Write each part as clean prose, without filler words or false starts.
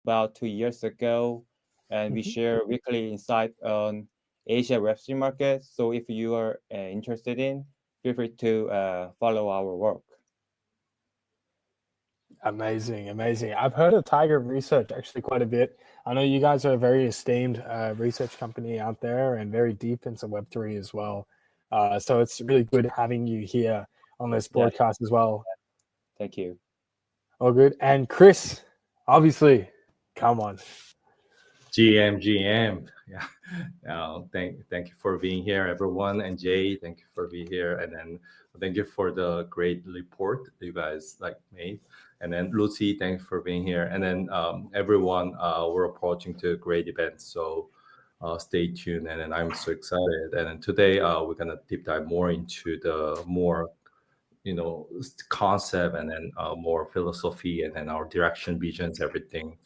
about 2 years ago, and we Mhm. share weekly insight on Asia Web3 market. So if you are interested in, feel free to follow our work. Amazing, amazing. I've heard of Tiger Research actually quite a bit. I know you guys are a very esteemed research company out there and very deep into Web3 as well. So it's really good having you here on this Yeah, broadcast as well. thank you. All good. And Chris, obviously, come on. GM. Yeah. Thank you for being here, everyone. And Jay, thank you for being here. And then thank you for the great report that you guys like made. And then Lucy, thanks for being here. And then everyone, we're approaching to a great event. So stay tuned. And then I'm so excited. And then today we're gonna deep dive more into the more concept and then more philosophy and then our direction visions everything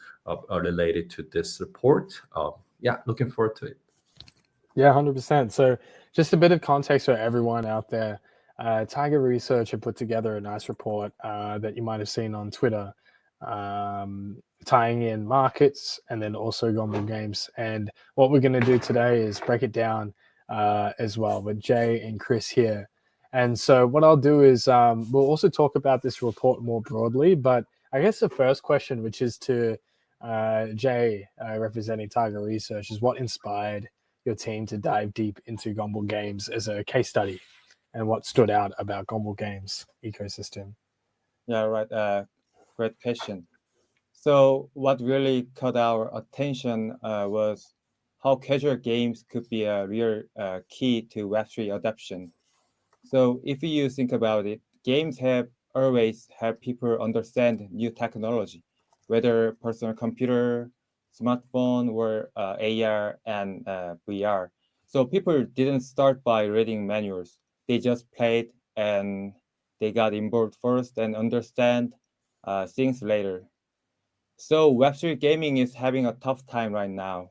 related to this report. Yeah, looking forward to it. Yeah, 100%. So, just a bit of context for everyone out there. Tiger Research had put together a nice report that you might have seen on Twitter, tying in markets and then also Gomble Games. And what we're going to do today is break it down as well with Jay and Chris here. And so, what I'll do is we'll also talk about this report more broadly. But I guess the first question, which is to Jay, representing Tiger Research, is what inspired your team to dive deep into Gomble Games as a case study and what stood out about Gomble Games ecosystem? Yeah, right. Great question. So what really caught our attention was how casual games could be a real key to Web3 adoption. So if you think about it, games have always helped people understand new technology, whether personal computer, smartphone, or AR and VR. So people didn't start by reading manuals. They just played and they got involved first and understand things later. So Web3 gaming is having a tough time right now,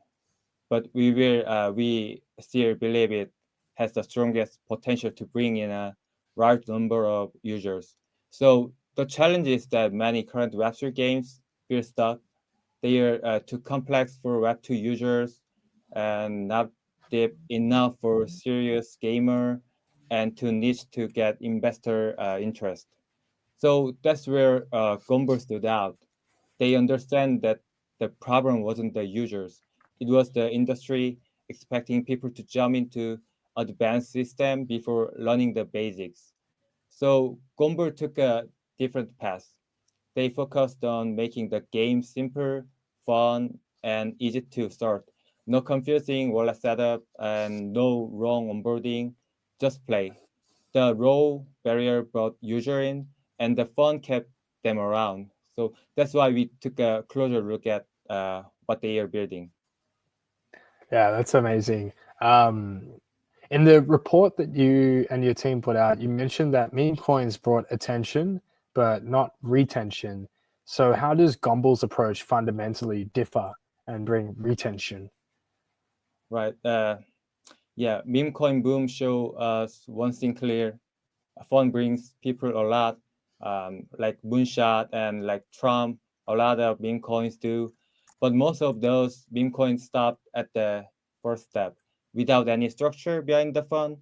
but we still believe it has the strongest potential to bring in a large number of users. So the challenge is that many current Web3 games feel stuck. They are too complex for Web2 users and not deep enough for serious gamer and too niche to get investor interest. So that's where Gombo stood out. They understand that the problem wasn't the users, it was the industry expecting people to jump into advanced system before learning the basics. So Gombo took a different path. They focused on making the game simple, fun, and easy to start. No confusing wallet setup and no wrong onboarding, just play. The raw barrier brought user in, and the fun kept them around. So that's why we took a closer look at what they are building. Yeah, that's amazing. In the report that you and your team put out, you mentioned that meme coins brought attention, but not retention. So, how does Gomble's approach fundamentally differ and bring retention? Right. Yeah, meme coin boom show us one thing clear. Fun brings people a lot, like Moonshot and like Trump, a lot of meme coins do. But most of those meme coins stop at the first step without any structure behind the fun,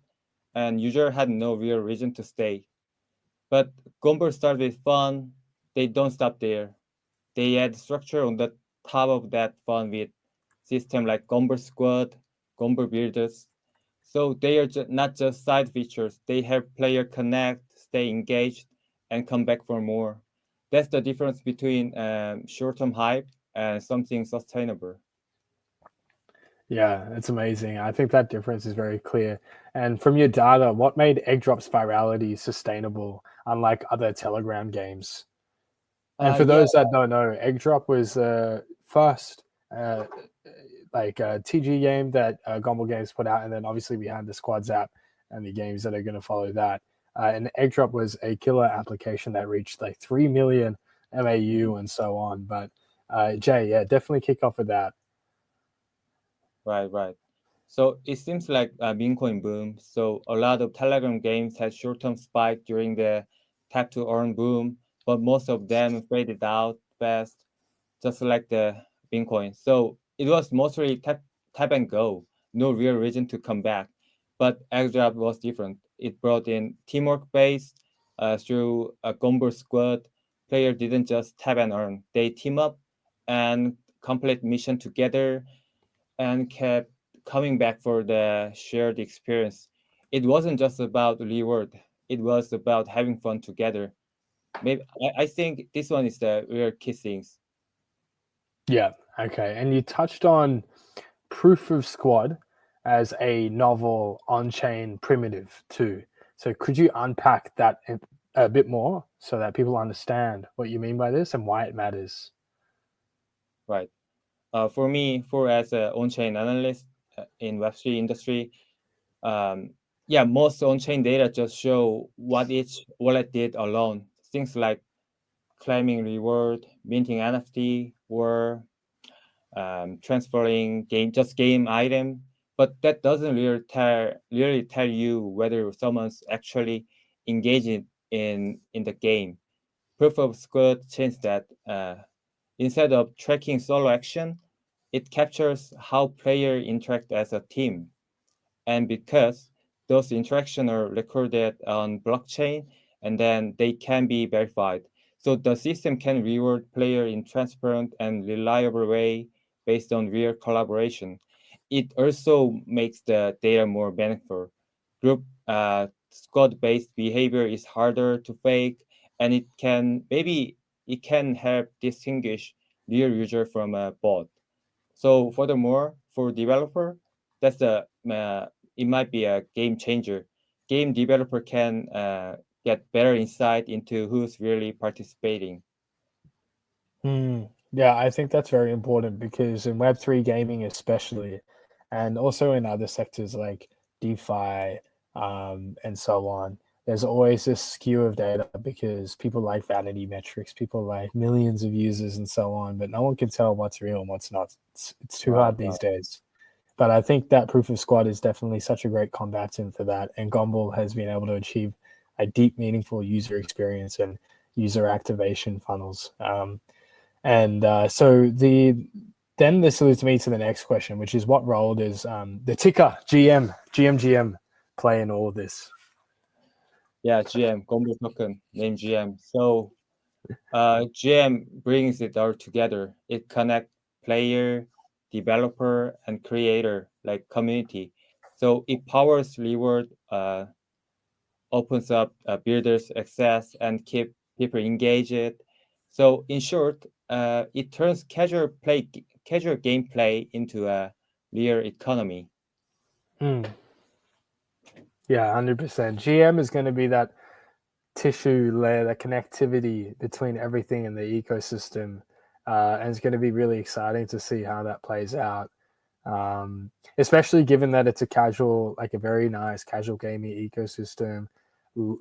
and user had no real reason to stay. But Gomber start with fun, they don't stop there. They add structure on the top of that fun with system like Gomber Squad, Gomber Builders. So they are not just side features. They help player connect, stay engaged, and come back for more. That's the difference between short-term hype and something sustainable. Yeah, it's amazing. I think that difference is very clear. And from your data, what made Egg Drop's virality sustainable, unlike other Telegram games? And for Yeah, those that don't know, Egg Drop was the first uh, TG game that Gomble Games put out, and then obviously we had the Squads app and the games that are going to follow that. And Egg Drop was a killer application that reached like 3 million MAU and so on. But Jay, yeah, definitely kick off with that. right, right. So it seems like a Bitcoin boom. So a lot of Telegram games had short-term spike during the tap to earn boom, but most of them faded out fast, just like the Bitcoin. So it was mostly tap and go, no real reason to come back. But airdrop was different. It brought in teamwork based through a GOMBLE squad. Player didn't just tap and earn; they team up and complete mission together and kept coming back for the shared experience. It wasn't just about reward; it was about having fun together. Maybe I think this one is the real key things. Yeah. Okay. And you touched on proof of squad as a novel on-chain primitive too. So could you unpack that a bit more so that people understand what you mean by this and why it matters? Right. For me, for as an on-chain analyst in Web3 industry, um, yeah, most on-chain data just show what each wallet did alone. Things like claiming reward, minting NFT, or transferring game item, but that doesn't really tell you whether someone's actually engaging in the game. Proof of squad changed that. Instead of tracking solo action, it captures how players interact as a team. And because those interactions are recorded on blockchain and then they can be verified. So the system can reward player in transparent and reliable way based on real collaboration. It also makes the data more meaningful. Group squad-based behavior is harder to fake, and it can help distinguish real user from a bot. So furthermore, for developer, that's a it might be a game changer. Game developer can get better insight into who's really participating. Yeah, I think that's very important because in Web3 gaming, especially, and also in other sectors like DeFi and so on, there's always this skew of data because people like vanity metrics, people like millions of users and so on, but no one can tell what's real and what's not. It's too Right, hard these days. But I think that proof of squad is definitely such a great combatant for that. And GOMBLE has been able to achieve a deep, meaningful user experience and user activation funnels. So then this leads me to the next question, which is what role does the ticker GM play in all of this? Yeah, GM, GOMBLE token, name GM. So GM brings it all together. It connects player, developer, and creator, like community. So it powers reward, opens up builders access, and keep people engaged. So in short, it turns casual gameplay into a real economy. Mm, yeah, 100%. GM is going to be that tissue layer, that connectivity between everything in the ecosystem. And it's going to be really exciting to see how that plays out. Especially given that it's a very nice casual gaming ecosystem,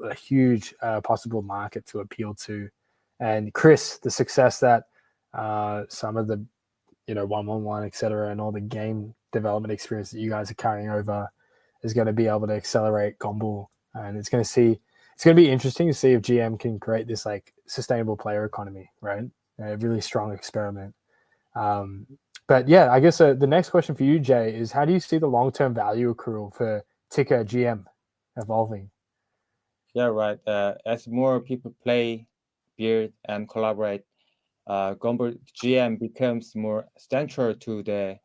a huge possible market to appeal to. And Chris, the success that some of the, 111, etc., and all the game development experience that you guys are carrying over is going to be able to accelerate GOMBLE. And it's going to be interesting to see if GM can create this like sustainable player economy, right? A really strong experiment. Um, but yeah, I guess the next question for you, Jay, is how do you see the long-term value accrual for ticker GM evolving? Yeah, right. As more people play, build, and collaborate, GOMBLE GM becomes more central to the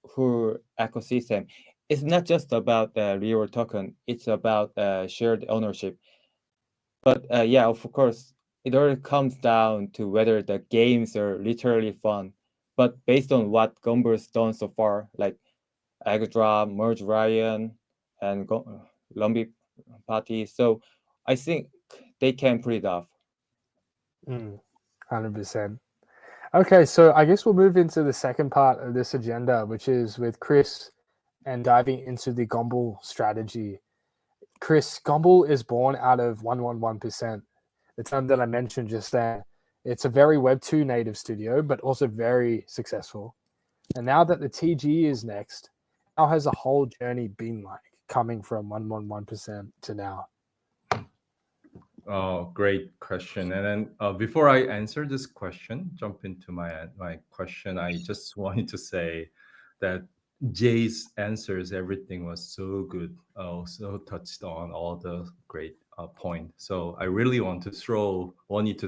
whole ecosystem. It's not just about the reward token; it's about shared ownership. But yeah, of course, it all comes down to whether the games are literally fun. But based on what GOMBLE's done so far, like Agdra, Merge Ryan, and Lumby Party, so I think they can pull it off. 100%. Okay, so I guess we'll move into the second part of this agenda, which is with Chris and diving into the GOMBLE strategy. Chris, GOMBLE is born out of 111%, the term that I mentioned just then. It's a very Web2 native studio, but also very successful. And now that the TG is next, how has the whole journey been like coming from 111% to now? Oh, great question. And then before I answer this question, jump into my question, I just wanted to say that Jay's answers, everything was so good. So touched on all the great point. So I really want you to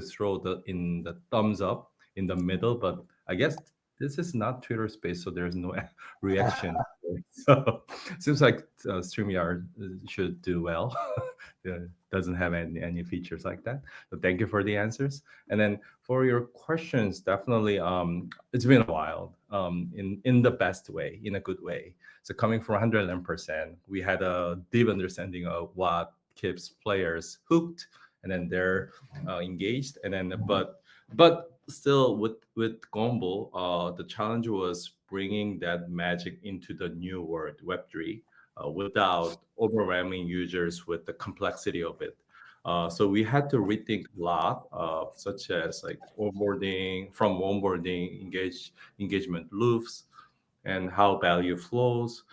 throw the thumbs up in the middle, but I guess this is not Twitter space, so there's no reaction. So seems like StreamYard should do well. Doesn't have any features like that. So thank you for the answers. And then for your questions, definitely, it's been a while, in the best way, in a good way. So coming from 111%, we had a deep understanding of what keeps players hooked, and then they're engaged, and then but still with Gombo, the challenge was bringing that magic into the new world, Web3, without overwhelming users with the complexity of it. So we had to rethink a lot, such as like onboarding, engagement loops, and how value flows.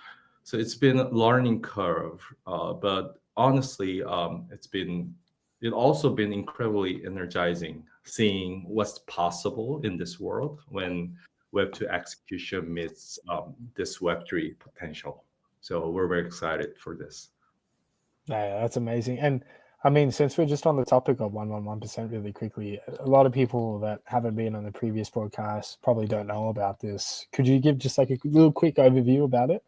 So it's been a learning curve, but honestly, it also been incredibly energizing seeing what's possible in this world when Web2 execution meets this Web3 potential. So we're very excited for this. Yeah, that's amazing. And I mean, since we're just on the topic of 111% really quickly, a lot of people that haven't been on the previous broadcast probably don't know about this. Could you give just like a little quick overview about it?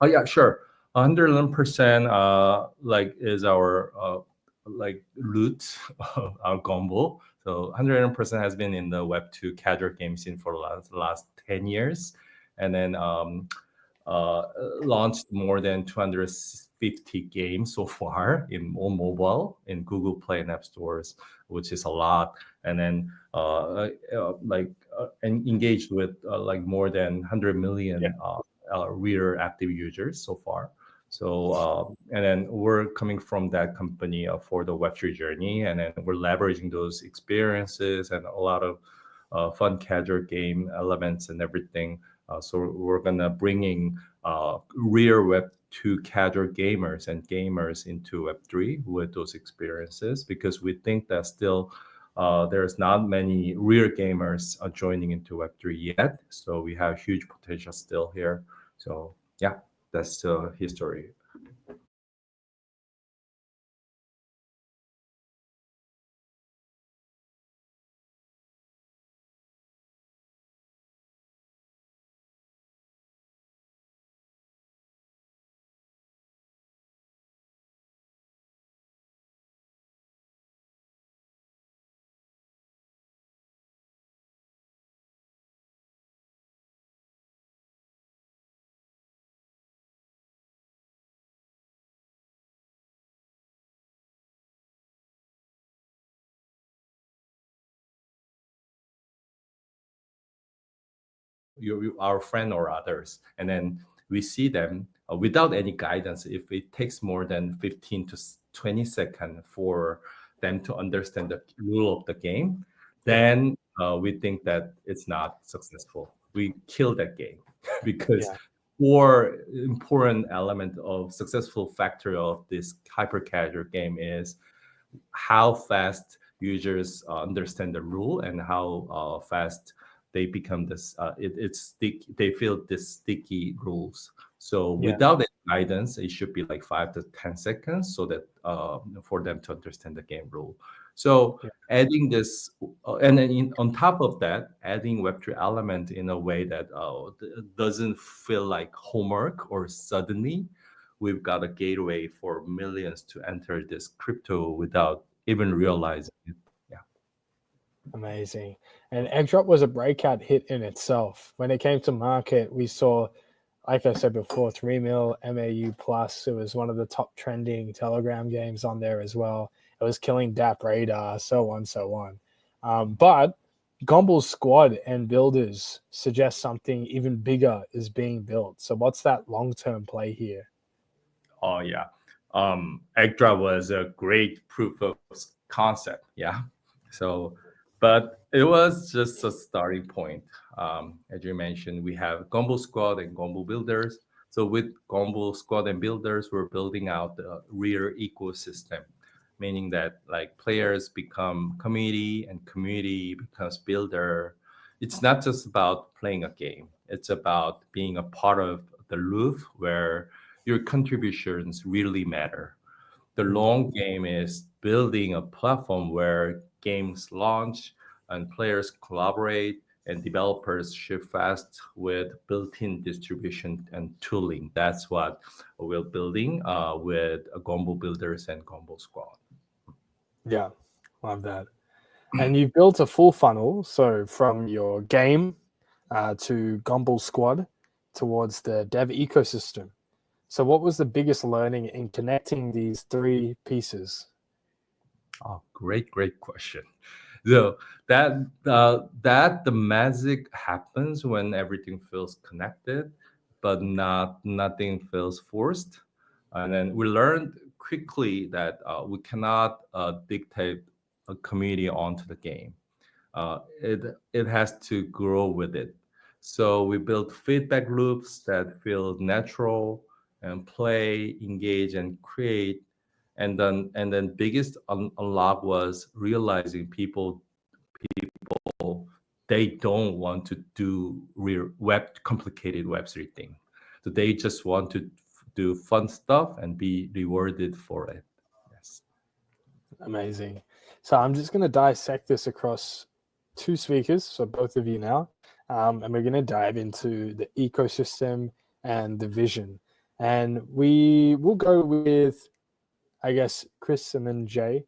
Oh yeah, sure. 111% like is our like root of our Gombo. So 100% has been in the Web2 casual game scene for the last 10 years, and then uh, launched more than 250 games so far in on mobile in Google Play and App Stores, which is a lot. And then and engaged with like more than 100 Yeah. million reader active users so far. So and then we're coming from that company for the Web3 journey, and then we're leveraging those experiences and a lot of fun casual game elements and everything. So we're gonna bringing real Web2 casual gamers and gamers into Web3 with those experiences, because we think that still there's not many real gamers joining into Web3 yet. So we have huge potential still here. So yeah, that's the history. Our friend or others, and then we see them without any guidance. If it takes more than 15 to 20 seconds for them to understand the rule of the game, Yeah. then we think that it's not successful. We kill that game because Yeah. four important element of successful factor of this hyper casual game is how fast users understand the rule, and how fast they become this it's they feel this sticky rules. So Yeah. without any guidance, it should be like 5 to 10 seconds, so that for them to understand the game rule. So Yeah. adding this and then on top of that, adding web3 element in a way that doesn't feel like homework, or suddenly we've got a gateway for millions to enter this crypto without even realizing it. Yeah. Amazing. And Egg Drop was a breakout hit in itself. When it came to market, we saw, like I said before, 3 mil MAU plus. It was one of the top trending Telegram games on there as well. It was killing DAP radar, so on, so on. But Gomble's squad and builders suggest something even bigger is being built. So what's that long-term play here? Oh yeah. Ekdra was a great proof of concept. Yeah. So, but it was just a starting point. As you mentioned, we have Gombo Squad and Gombo Builders. So with Gombo Squad and Builders, we're building out the rear ecosystem. meaning that like players become community and community becomes builder. It's not just about playing a game. It's about being a part of the loop where your contributions really matter. The Mm. long game is building a platform where games launch and players collaborate and developers ship fast with built-in distribution and tooling. That's what we're building with Gombo Builders and Gombo Squad. Yeah, love that. And you've built a full funnel, so from your game to Gomble Squad towards the dev ecosystem. So, what was the biggest learning in connecting these three pieces? Oh, great question. So that the magic happens when everything feels connected, but nothing feels forced. And then we learned quickly that we cannot dictate a community onto the game. It has to grow with it. So we built feedback loops that feel natural and play, engage, and create. And then biggest unlock was realizing people they don't want to do real complicated Web3 thing. So they just want to do fun stuff and be rewarded for it. Yes. Amazing. So, I'm just going to dissect this across two speakers, so both of you now, and we're going to dive into the ecosystem and the vision. And we will go with, I guess, Chris and then Jay.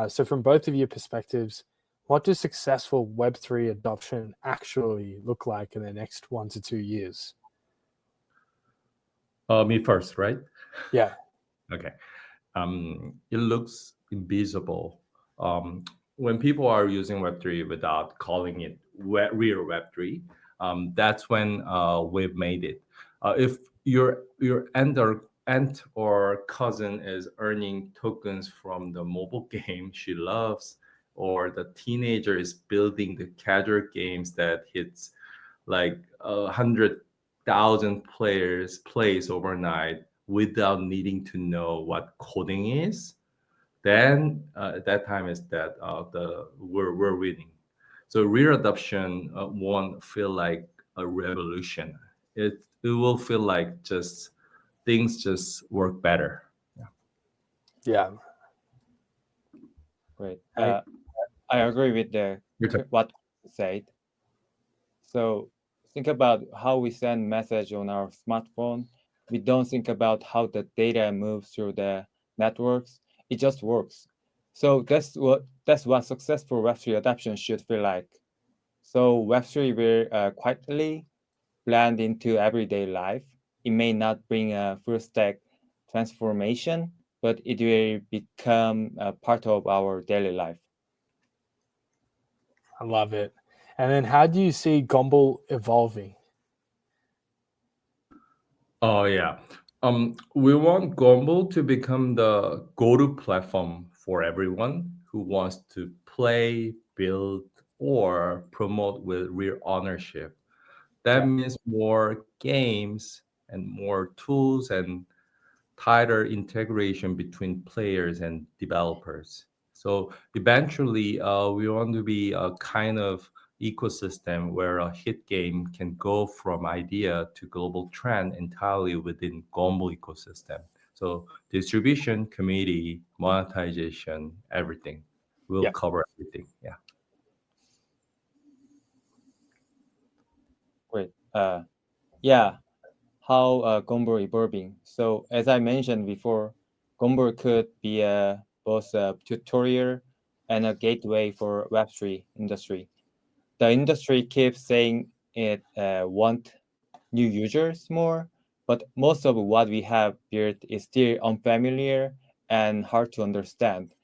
So, from both of your perspectives, what does successful Web3 adoption actually look like in the next 1 to 2 years? Me first, right? Yeah. Okay. It looks invisible. When people are using Web3 without calling it real Web3, that's when we've made it. If your aunt or cousin is earning tokens from the mobile game she loves, or the teenager is building the casual games that hits like 100,000 players plays overnight without needing to know what coding is, then at that time is that we're winning. So real adoption won't feel like a revolution. It will feel like just things just work better. Yeah. Yeah. Great. And I agree with the Your turn. what you said. So think about how we send message on our smartphone. We don't think about how the data moves through the networks. It just works. So that's what successful Web3 adoption should feel like. So Web3 will quietly blend into everyday life. It may not bring a full stack transformation, but it will become a part of our daily life. I love it. And then how do you see Gomble evolving? Oh yeah. We want Gomble to become the go-to platform for everyone who wants to play, build, or promote with real ownership. That Yeah. means more games and more tools and tighter integration between players and developers. So eventually, we want to be a kind of ecosystem where a hit game can go from idea to global trend entirely within global ecosystem. So distribution, community, monetization, everything. We'll Yeah. cover everything. Yeah. Great. Yeah, how Gombo evolving. So as I mentioned before, Gombo could be both a tutorial and a gateway for Web3 industry. The industry keeps saying it want new users more, but most of what we have built is still unfamiliar and hard to understand.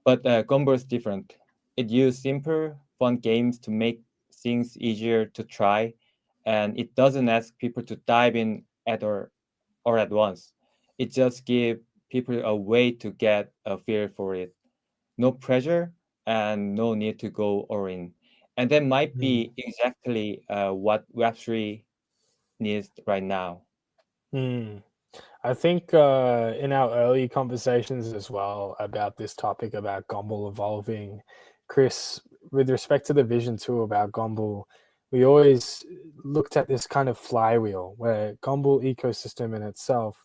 But Gombo is different. It uses simple, fun games to make things easier to try, and it doesn't ask people to dive in or at once. It just gives people a way to get a feel for it. No pressure and no need to go all in. And that might Mm. be exactly what Web3 needs right now. Mm. I think in our early conversations as well about this topic about GOMBLE evolving, Chris, with respect to the vision too about GOMBLE, we always looked at this kind of flywheel where GOMBLE ecosystem in itself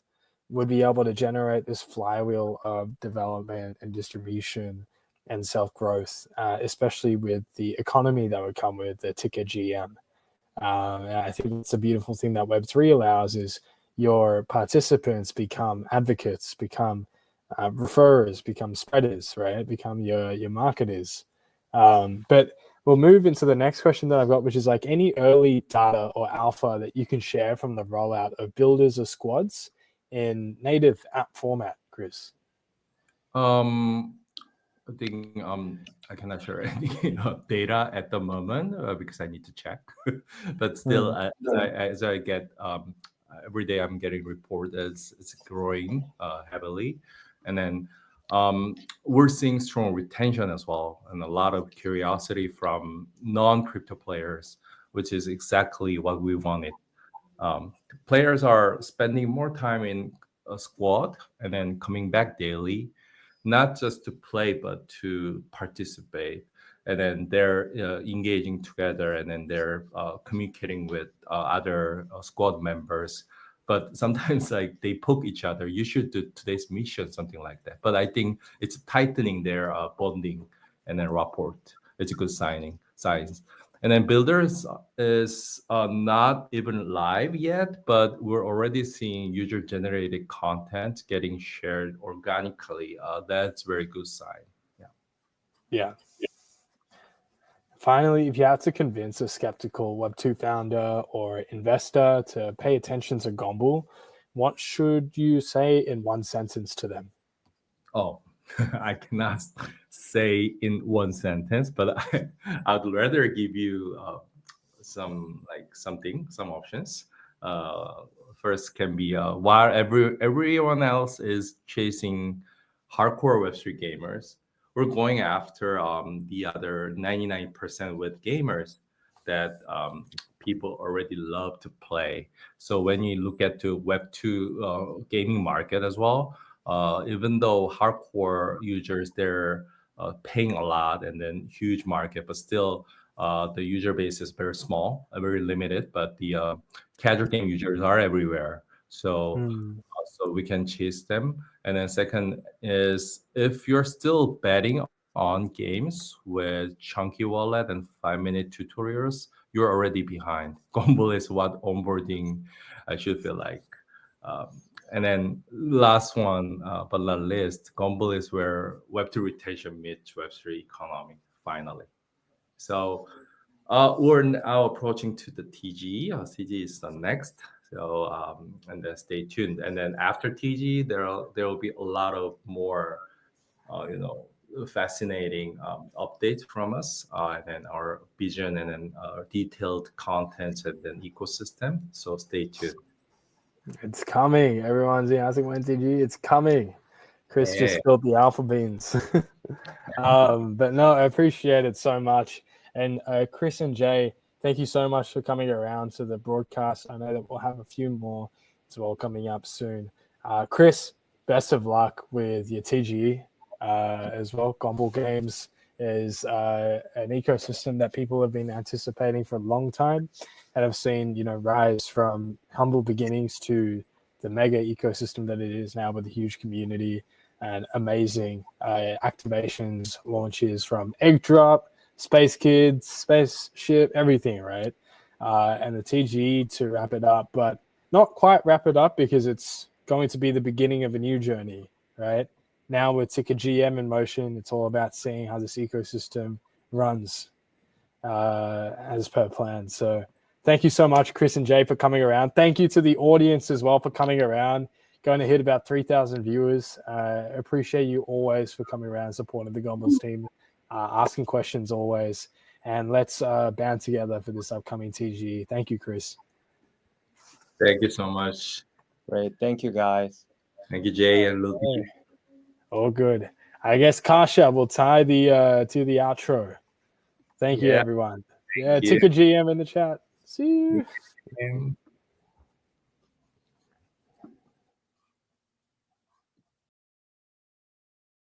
would be able to generate this flywheel of development and distribution and self-growth, especially with the economy that would come with the ticker GM. And I think it's a beautiful thing that Web3 allows is your participants become advocates, become referrers, become spreaders, right? Become your marketers. But we'll move into the next question that I've got, which is like any early data or alpha that you can share from the rollout of builders or squads in native app format, Chris. I think I cannot share any data at the moment because I need to check. But still, as I get every day, I'm getting report as it's growing heavily, and then we're seeing strong retention as well, and a lot of curiosity from non-crypto players, which is exactly what we wanted. Players are spending more time in a squad and then coming back daily, not just to play but to participate, and then they're engaging together, and then they're communicating with other squad members. But sometimes like they poke each other, you should do today's mission, something like that. But I think it's tightening their bonding and then rapport. It's a good signs. And then builders is not even live yet, but we're already seeing user generated content getting shared organically. That's very good sign. Yeah. Yeah. Finally, if you had to convince a skeptical Web2 founder or investor to pay attention to GOMBLE, what should you say in one sentence to them? Oh, I cannot say in one sentence, but I'd rather give you some options. Uh, First can be while everyone else is chasing hardcore Web3 gamers, we're going after the other 99% with gamers that people already love to play. So when you look at the Web2 gaming market as well, even though hardcore users they're paying a lot and then huge market, but still the user base is very small, very limited. But the casual game users are everywhere, so we can chase them. And then second is if you're still betting on games with chunky wallet and 5-minute tutorials, you're already behind. Gomble is what onboarding should feel like. Um, and then last one, but not least, Gomble is where Web2 retention meets Web3 economy finally. So we're now approaching to the TG. CG is the next. So and then stay tuned. And then after TG, there will be a lot of more, you know, fascinating updates from us, and then our vision, and then detailed content, and then ecosystem. So stay tuned. It's coming. Everyone's asking when TG. It's coming. Chris just Yeah. spilled the alpha beans. But no, I appreciate it so much. And Chris and Jay, thank you so much for coming around to the broadcast. I know that we'll have a few more as well coming up soon. Chris, best of luck with your TGE as well. GOMBLE Games is an ecosystem that people have been anticipating for a long time and have seen, you know, rise from humble beginnings to the mega ecosystem that it is now with a huge community and amazing activations, launches from Egg Drop, Space Kids, Spaceship, everything, right? And the TGE to wrap it up, but not quite wrap it up because it's going to be the beginning of a new journey, right? Now with Ticker GM in motion, it's all about seeing how this ecosystem runs as per plan. So thank you so much, Chris and Jay, for coming around. Thank you to the audience as well for coming around. Going to hit about 3,000 viewers. Appreciate you always for coming around and supporting the GOMBLE team, asking questions always. And let's band together for this upcoming TG. Thank you, Chris. Thank you so much. Great. Thank you, guys. Thank you, Jay and Lucy. All good. I guess Kasha will tie the to the outro. Thank you, everyone. Yeah, you. Ticker GM in the chat. See you.